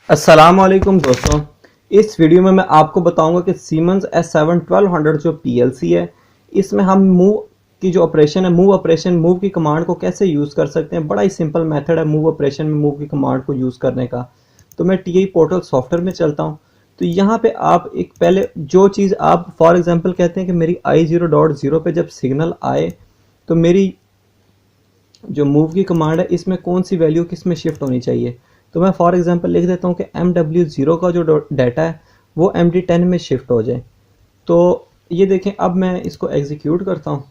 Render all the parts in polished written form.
अस्सलामुअलैकुम दोस्तों, इस वीडियो में मैं आपको बताऊंगा कि सीमेंस S7 1200 जो PLC है, इसमें हम मूव की जो ऑपरेशन है, मूव की कमांड को कैसे यूज़ कर सकते हैं। बड़ा ही सिंपल मेथड है मूव ऑपरेशन में मूव की कमांड को यूज़ करने का। तो मैं TI पोर्टल सॉफ्टवेयर में चलता हूँ। तो यहाँ पे आप एक पहले जो चीज़ आप फॉर एग्जांपल कहते हैं कि मेरी I0.0 पे जब सिग्नल आए तो मेरी जो मूव की कमांड है इसमें कौन सी वैल्यू किस में शिफ्ट होनी चाहिए। तो मैं फॉर एग्जांपल लिख देता हूँ कि MW0 का जो डाटा है वो MD10 में शिफ्ट हो जाए। तो ये देखें, अब मैं इसको एग्जीक्यूट करता हूँ,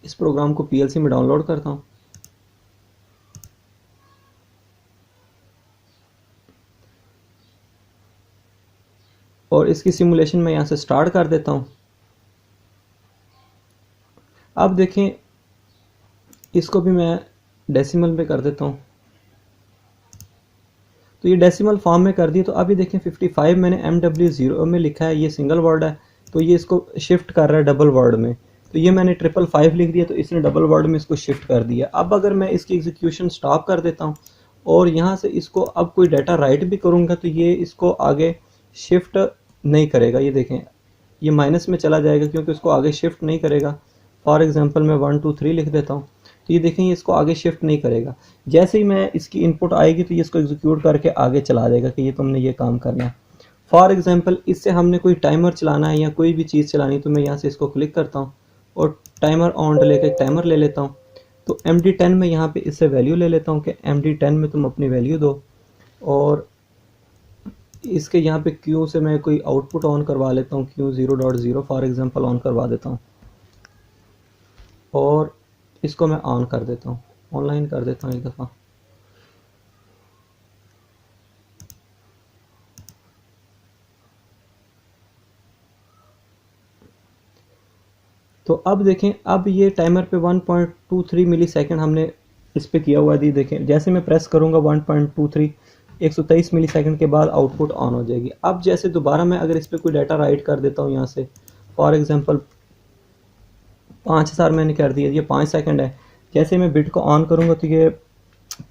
इस प्रोग्राम को PLC में डाउनलोड करता हूँ और इसकी सिमुलेशन मैं यहाँ से स्टार्ट कर देता हूँ। अब देखें, इसको भी मैं डेसिमल में कर देता हूँ। तो ये डेसिमल फॉर्म में कर दिया। तो अभी देखें 55 मैंने MW0 में लिखा है, ये सिंगल वर्ड है तो ये इसको शिफ्ट कर रहा है डबल वर्ड में। तो ये मैंने 555 लिख दिया तो इसने डबल वर्ड में इसको शिफ्ट कर दिया। अब अगर मैं इसकी एग्जीक्यूशन स्टॉप कर देता हूँ और यहाँ से इसको अब कोई डाटा राइट भी करूँगा तो ये इसको आगे शिफ्ट नहीं करेगा। ये देखें, ये माइनस में चला जाएगा क्योंकि उसको आगे शिफ्ट नहीं करेगा। फॉर एग्जांपल मैं 1 2 3 लिख देता हूँ तो ये देखें, ये इसको आगे शिफ्ट नहीं करेगा। जैसे ही मैं इसकी इनपुट आएगी तो ये इसको एग्जीक्यूट करके आगे चला देगा कि ये तुमने ये काम करना है। फॉर एग्जांपल इससे हमने कोई टाइमर चलाना है या कोई भी चीज़ चलानी, तो मैं यहाँ से इसको क्लिक करता हूँ और टाइमर ऑन लेके टाइमर ले लेता हूँ। तो MD10 में यहाँ पे इससे वैल्यू ले लेता हूँ कि MD10 में तुम अपनी वैल्यू दो, और इसके यहाँ पे Q से मैं कोई आउटपुट ऑन करवा लेता हूँ, Q0.0 फॉर एग्जांपल ऑन करवा देता हूँ और इसको मैं ऑन कर देता हूँ, ऑनलाइन कर देता हूँ एक दफ़ा। तो अब देखें, अब ये टाइमर पे 1.23 मिली सेकेंड हमने इस पे किया हुआ है। देखें जैसे मैं प्रेस करूँगा 1.23 123 मिली सेकेंड के बाद आउटपुट ऑन हो जाएगी। अब जैसे दोबारा मैं अगर इस पर कोई डाटा राइट कर देता हूँ यहाँ से, फॉर एग्जांपल 5000 मैंने कर दिया, ये 5 सेकंड है। जैसे मैं बिट को ऑन करूँगा तो ये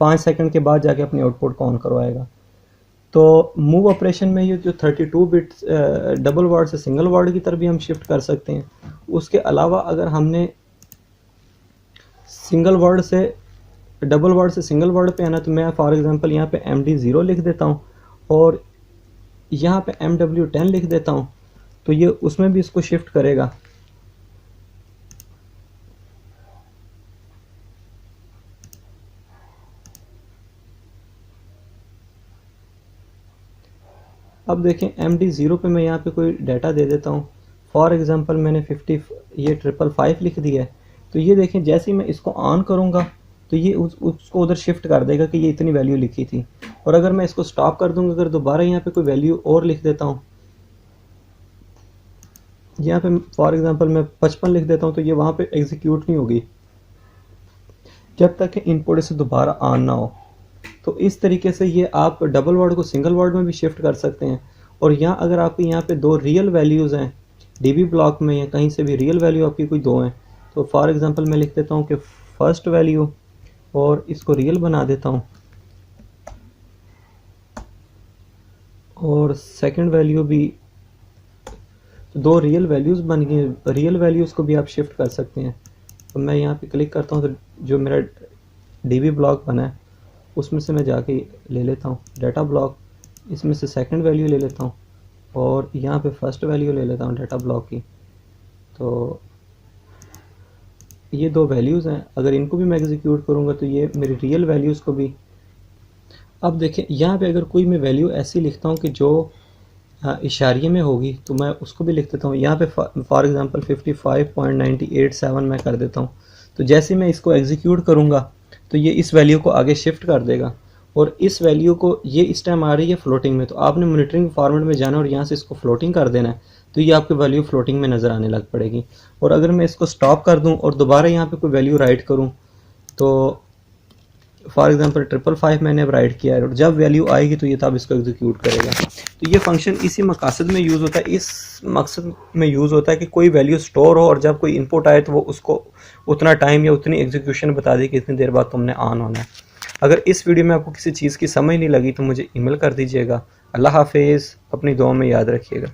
5 सेकंड के बाद जाके अपने आउटपुट को ऑन करवाएगा। तो मूव ऑपरेशन में ये जो 32 बिट डबल वर्ड से सिंगल वर्ड की तरफ भी हम शिफ्ट कर सकते हैं। उसके अलावा अगर हमने सिंगल वर्ड से डबल वर्ड से सिंगल वर्ड पे आना तो मैं फॉर एग्जांपल यहाँ पे MD0 लिख देता हूँ और यहाँ पे MW10 लिख देता हूँ, तो ये उसमें भी इसको शिफ्ट करेगा। अब देखें MD0 पे मैं यहाँ पे कोई डाटा दे देता हूँ। फॉर एग्जांपल मैंने 50 ये 555 लिख दिया है। तो ये देखें, जैसे ही मैं इसको ऑन करूँगा तो ये उसको उधर शिफ्ट कर देगा कि ये इतनी वैल्यू लिखी थी। और अगर मैं इसको स्टॉप कर दूँगा, अगर दोबारा यहाँ पे कोई वैल्यू और लिख देता हूँ, यहाँ पे फॉर एग्जांपल मैं 55 लिख देता हूँ, तो ये वहाँ पे एग्जीक्यूट नहीं होगी जब तक कि इनपुट से दोबारा ऑन ना हो। तो इस तरीके से ये आप डबल वर्ड को सिंगल वर्ड में भी शिफ्ट कर सकते हैं। और यहाँ अगर आपके यहाँ पे दो रियल वैल्यूज़ हैं DB ब्लॉक में या कहीं से भी रियल वैल्यू आपकी कोई दो हैं, तो फॉर एग्जांपल मैं लिख देता हूँ कि फर्स्ट वैल्यू और इसको रियल बना देता हूँ और सेकंड वैल्यू भी, तो दो रियल वैल्यूज़ बन गई। रियल वैल्यूज़ को भी आप शिफ्ट कर सकते हैं। तो मैं यहाँ पे क्लिक करता हूँ तो जो मेरा DB ब्लॉक बना है उसमें से मैं जाके ले लेता हूँ डाटा ब्लॉक, इसमें से सेकंड वैल्यू ले लेता हूँ और यहाँ पे फर्स्ट वैल्यू ले लेता हूँ डाटा ब्लॉक की। तो ये दो वैल्यूज़ हैं, अगर इनको भी मैं एग्जीक्यूट करूँगा तो ये मेरी रियल वैल्यूज़ को भी। अब देखें यहाँ पे अगर कोई मैं वैल्यू ऐसी लिखता हूँ कि जो इशारिये में होगी तो मैं उसको भी लिख देता हूँ। यहाँ पे फॉर एग्जांपल 55.987 मैं कर देता हूँ। तो जैसे मैं इसको एग्जीक्यूट करूँगा तो ये इस वैल्यू को आगे शिफ्ट कर देगा और इस वैल्यू को, ये इस टाइम आ रही है फ्लोटिंग में, तो आपने मॉनिटरिंग फॉर्मेट में जाना और यहाँ से इसको फ्लोटिंग कर देना है, तो ये आपकी वैल्यू फ्लोटिंग में नज़र आने लग पड़ेगी। और अगर मैं इसको स्टॉप कर दूँ और दोबारा यहाँ पे कोई वैल्यू राइट करूँ, तो फॉर एग्जांपल 555 मैंने अब राइट किया है और जब वैल्यू आएगी तो ये तब इसको एग्जीक्यूट करेगा। तो ये फंक्शन इसी मकसद में यूज़ होता है, इस मकसद में यूज़ होता है कि कोई वैल्यू स्टोर हो और जब कोई इनपुट आए तो वो उसको उतना टाइम या उतनी एग्जीक्यूशन बता दे कि इतनी देर बाद तुमने ऑन होना है। अगर इस वीडियो में आपको किसी चीज़ की समझ नहीं लगी तो मुझे ईमेल कर दीजिएगा। अल्लाह हाफिज़, अपनी दुआ में याद रखिएगा।